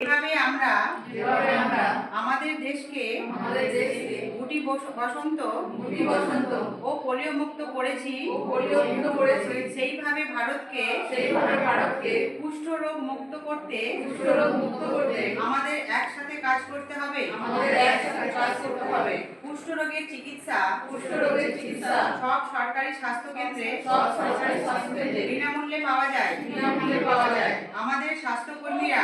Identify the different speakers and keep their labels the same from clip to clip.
Speaker 1: এভাবে আমরা আমাদের দেশকে গুটি বসন্ত ও পোলিও মুক্ত করেছি। সেইভাবে ভারতকে কুষ্ঠ রোগ মুক্ত করতে আমাদের একসাথে কাজ করতে হবে। কুষ্ঠ রোগের চিকিৎসা সব সরকারি স্বাস্থ্য কেন্দ্রে বিনামূল্যে পাওয়া যায়। আমাদের স্বাস্থ্যকর্মীরা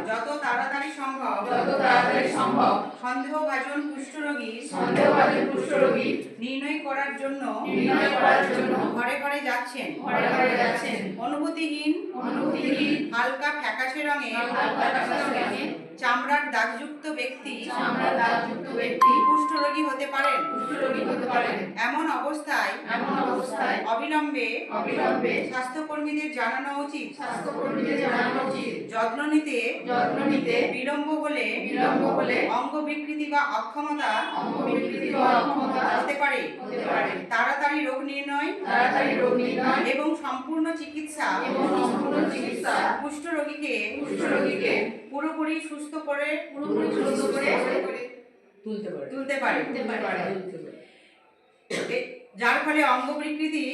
Speaker 1: যত তাড়াতাড়ি সম্ভব সন্দেহভাজন কুষ্ঠরোগী নির্ণয় করার জন্য ঘরে ঘরে যাচ্ছেন। অনুভূতিহীন হালকা ফ্যাকাশে রঙের চামড়ার দাগযুক্ত ব্যক্তি কুষ্ঠরোগী হতে পারেন। এমন অবস্থায় অবিলম্বে স্বাস্থ্যকর্মীদের জানানো উচিত। যত্ন নিতে বিলম্ব হলে অঙ্গ বিকৃতি বা অক্ষমতা হতে পারে। তাড়াতাড়ি রোগ নির্ণয় এবং সম্পূর্ণ চিকিৎসা কুষ্ঠরোগীকে পুরোপুরি সুস্থ করে তুলতে পারে, যার ফলে অঙ্গ বিকৃতি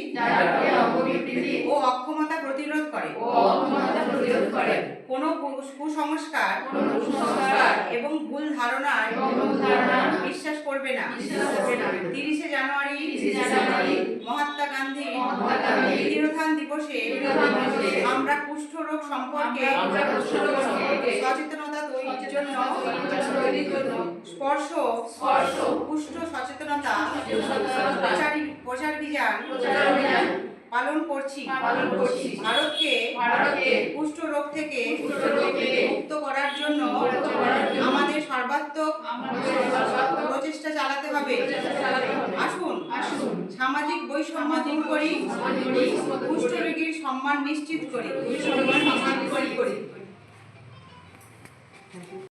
Speaker 1: ও অক্ষমতা প্রতিরোধ করে। কোনো কুসংস্কার এবং ভুল ধারণায় বিশ্বাস করবে না। 30শে জানুয়ারি মহাত্মা গান্ধী তিরোধান দিবসে আমরা কুষ্ঠ রোগ সম্পর্কে সচেতনতা তৈরির জন্য স্পর্শ কুষ্ঠ সচেতনতা প্রচার অভিযান পালন করছি। ভারতকে কুষ্ঠ রোগ থেকে মুক্ত করার জন্য আমাদের সর্বাত্মক প্রচেষ্টা চালাতে হবে। আসুন সামাজিক বৈষম্য দূর করি, কুষ্ঠ রোগীর সম্মান নিশ্চিত করি।